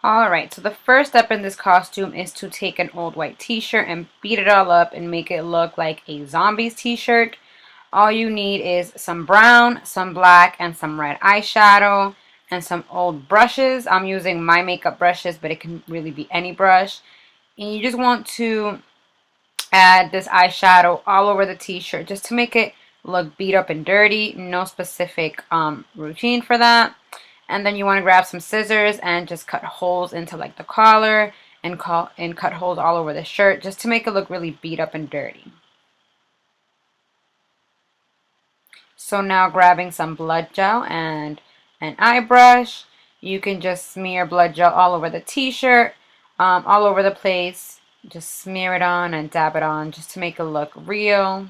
Alright, so the first step in this costume is to take an old white t-shirt and beat it all up and make it look like a zombies t-shirt. All you need is some brown, some black, and some red eyeshadow, and some old brushes. I'm using my makeup brushes, but it can really be any brush. And you just want to add this eyeshadow all over the t-shirt just to make it look beat up and dirty. No specific routine for that. And then you want to grab some scissors and just cut holes into like the collar and cut holes all over the shirt just to make it look really beat up and dirty. So now grabbing some blood gel and an eye brush, you can just smear blood gel all over the t-shirt, all over the place. Just smear it on and dab it on just to make it look real.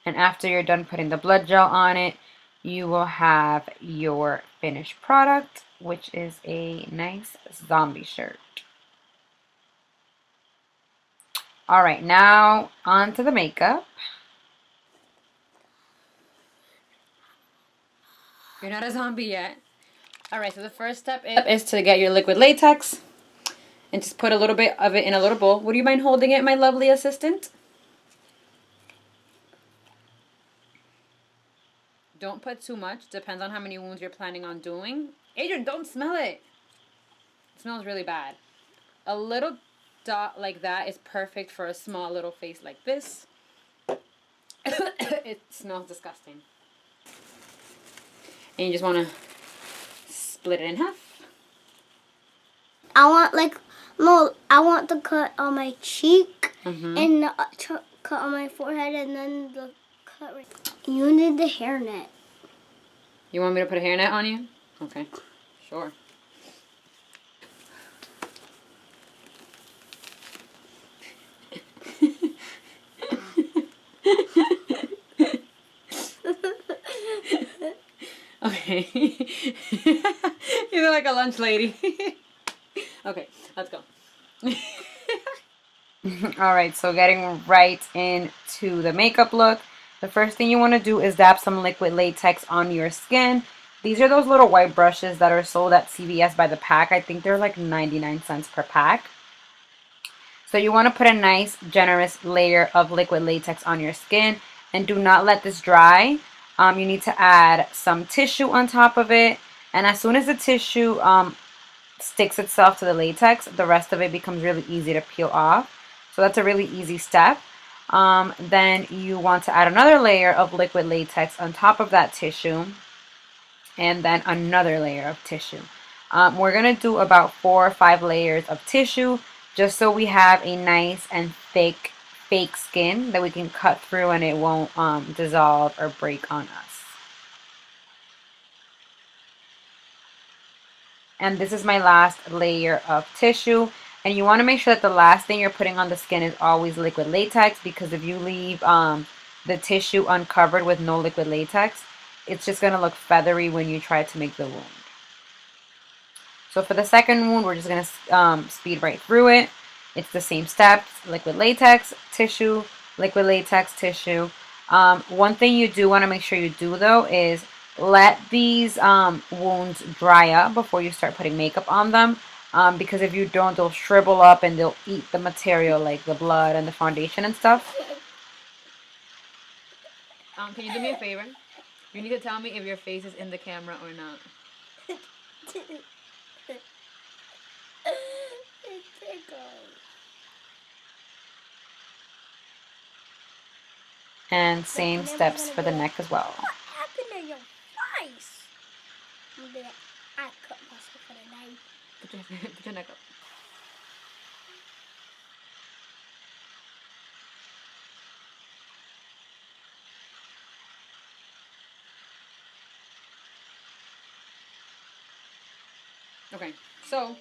And after you're done putting the blood gel on it, you will have your finished product, which is a nice zombie shirt. Alright, now on to the makeup. You're not a zombie yet. Alright, so the first step is to get your liquid latex and just put a little bit of it in a little bowl. Would you mind holding it, my lovely assistant? Don't put too much. Depends on how many wounds you're planning on doing. Adrian, don't smell it. It smells really bad. A little dot like that is perfect for a small little face like this. It smells disgusting. And you just want to split it in half. I want to cut on my cheek and cut on my forehead and then the cut right. You need the hairnet. You want me to put a hairnet on you? Okay, sure. Okay. You look like a lunch lady. Okay, let's go. Alright, so getting right into the makeup look. The first thing you want to do is dab some liquid latex on your skin. These are those little white brushes that are sold at CVS by the pack. I think they're like 99 cents per pack. So you want to put a nice, generous layer of liquid latex on your skin. And do not let this dry. You need to add some tissue on top of it. And as soon as the tissue sticks itself to the latex, the rest of it becomes really easy to peel off. So that's a really easy step. Then you want to add another layer of liquid latex on top of that tissue, and then another layer of tissue. We're going to do about 4 or 5 layers of tissue just so we have a nice and thick fake skin that we can cut through and it won't dissolve or break on us. And this is my last layer of tissue. And you want to make sure that the last thing you're putting on the skin is always liquid latex, because if you leave the tissue uncovered with no liquid latex, it's just going to look feathery when you try to make the wound. So for the second wound, we're just going to speed right through it. It's the same steps: liquid latex, tissue, liquid latex, tissue. One thing you do want to make sure you do though is let these wounds dry up before you start putting makeup on them. Because if you don't, they'll shrivel up and they'll eat the material, like the blood and the foundation and stuff. Can you do me a favor? You need to tell me if your face is in the camera or not. It tickles. And same steps for the neck as well. What happened to your face? I cut myself with a knife. Put your neck up. Okay, so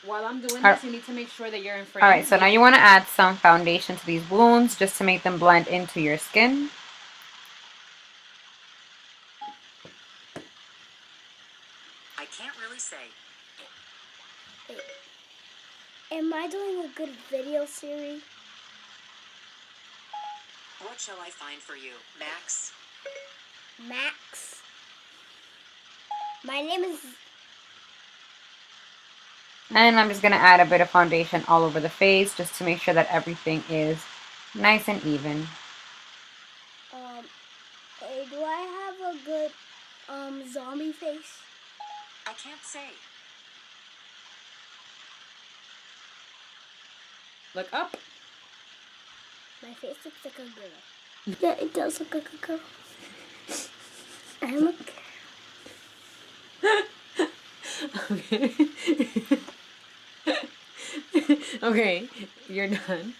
while I'm doing this, you need to make sure that you're in frame. Alright, so now you want to add some foundation to these wounds just to make them blend into your skin. I can't really say. Am I doing a good video series? What shall I find for you, Max? Max? My name is And I'm just going to add a bit of foundation all over the face just to make sure that everything is nice and even. Hey, do I have a good zombie face? I can't say. Look up. My face looks like a girl. Yeah, it does look like a girl. I'm a Okay. Okay, you're done.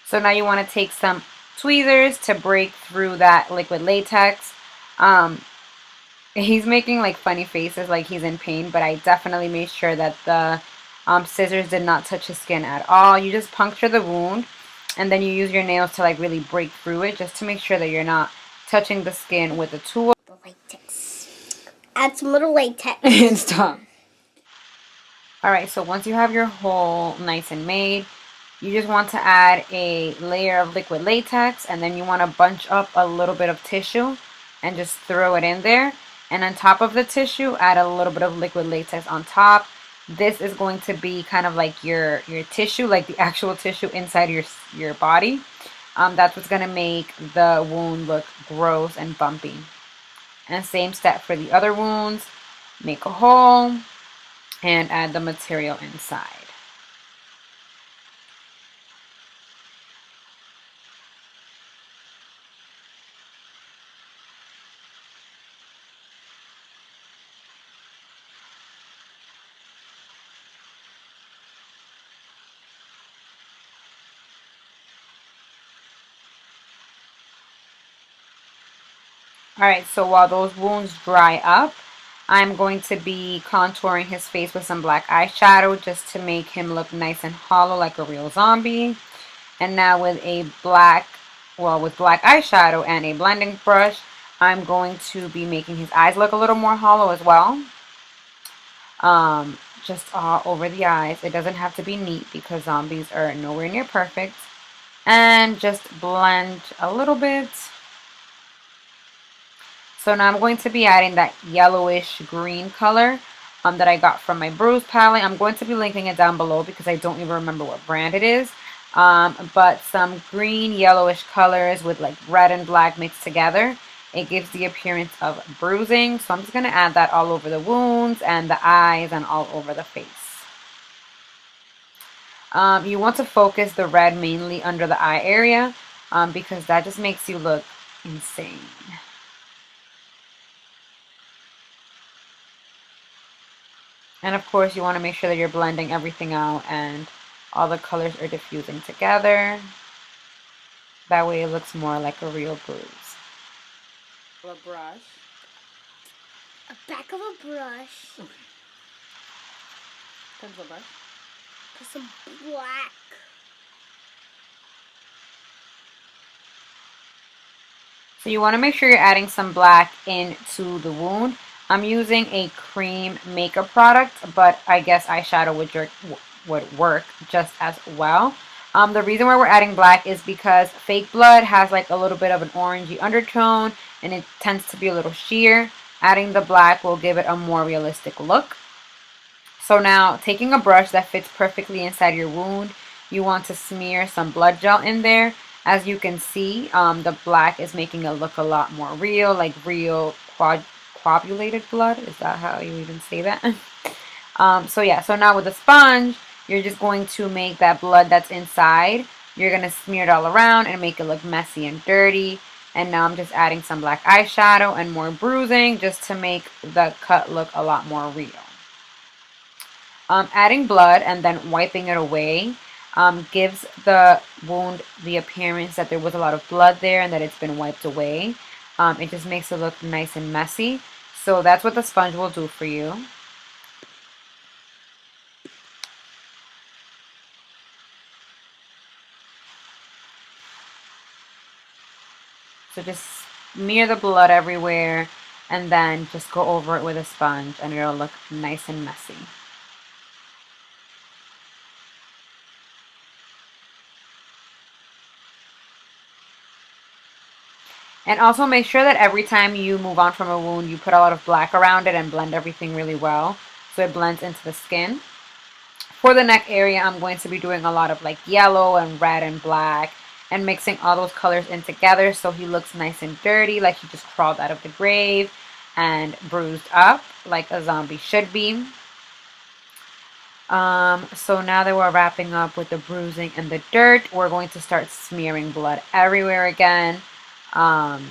So now you want to take some tweezers to break through that liquid latex. Um, he's making like funny faces like he's in pain, but I definitely made sure that the scissors did not touch his skin at all. You just puncture the wound and then you use your nails to like really break through it just to make sure that you're not touching the skin with the tool. latex. Add some little latex. And stop. Alright, so once you have your hole nice and made, you just want to add a layer of liquid latex and then you want to bunch up a little bit of tissue and just throw it in there. And on top of the tissue, add a little bit of liquid latex on top. This is going to be kind of like your tissue, like the actual tissue inside your body. That's what's going to make the wound look gross and bumpy. And same step for the other wounds. Make a hole and add the material inside. Alright, so while those wounds dry up, I'm going to be contouring his face with some black eyeshadow just to make him look nice and hollow like a real zombie. And now with black eyeshadow and a blending brush, I'm going to be making his eyes look a little more hollow as well. Just all over the eyes. It doesn't have to be neat because zombies are nowhere near perfect. And just blend a little bit. So now I'm going to be adding that yellowish green color that I got from my Bruise palette. I'm going to be linking it down below because I don't even remember what brand it is. But some green yellowish colors with like red and black mixed together. It gives the appearance of bruising. So I'm just going to add that all over the wounds and the eyes and all over the face. You want to focus the red mainly under the eye area because that just makes you look insane. And of course you want to make sure that you're blending everything out and all the colors are diffusing together. That way it looks more like a real bruise. A brush. A back of a brush. Okay. Pencil brush. Put some black. So you want to make sure you're adding some black into the wound. I'm using a cream makeup product, but I guess eyeshadow would work just as well. The reason why we're adding black is because fake blood has like a little bit of an orangey undertone and it tends to be a little sheer. Adding the black will give it a more realistic look. So now taking a brush that fits perfectly inside your wound, you want to smear some blood gel in there. As you can see, the black is making it look a lot more real, like real coagulated blood. Is that how you even say that? So yeah, so now with a sponge, you're just going to make that blood that's inside. You're going to smear it all around and make it look messy and dirty. And now I'm just adding some black eyeshadow and more bruising just to make the cut look a lot more real. Adding blood and then wiping it away gives the wound the appearance that there was a lot of blood there and that it's been wiped away. It just makes it look nice and messy. So that's what the sponge will do for you. So just smear the blood everywhere and then just go over it with a sponge and it'll look nice and messy. And also make sure that every time you move on from a wound, you put a lot of black around it and blend everything really well so it blends into the skin. For the neck area, I'm going to be doing a lot of like yellow and red and black and mixing all those colors in together so he looks nice and dirty, like he just crawled out of the grave and bruised up like a zombie should be. So now that we're wrapping up with the bruising and the dirt, we're going to start smearing blood everywhere again. Um,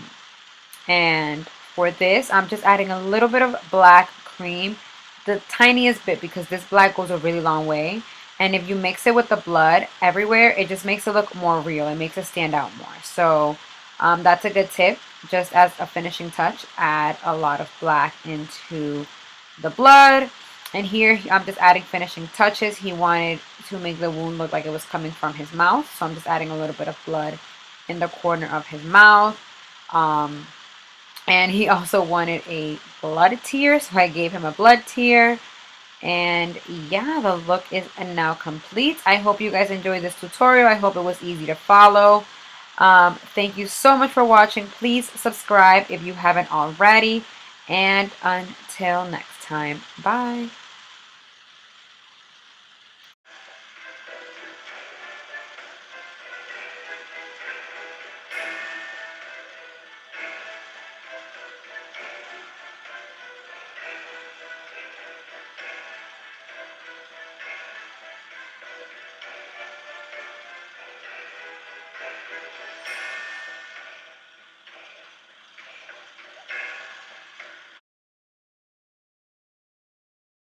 and for this, I'm just adding a little bit of black cream, the tiniest bit, because this black goes a really long way. And if you mix it with the blood everywhere, it just makes it look more real. It makes it stand out more. So that's a good tip. Just as a finishing touch, add a lot of black into the blood. And here I'm just adding finishing touches. He wanted to make the wound look like it was coming from his mouth. So I'm just adding a little bit of blood in the corner of his mouth. Um, and he also wanted a blood tear, so I gave him a blood tear. And yeah, the look is now complete. I hope you guys enjoyed this tutorial. I hope it was easy to follow. Thank you so much for watching. Please subscribe if you haven't already. And until next time, bye.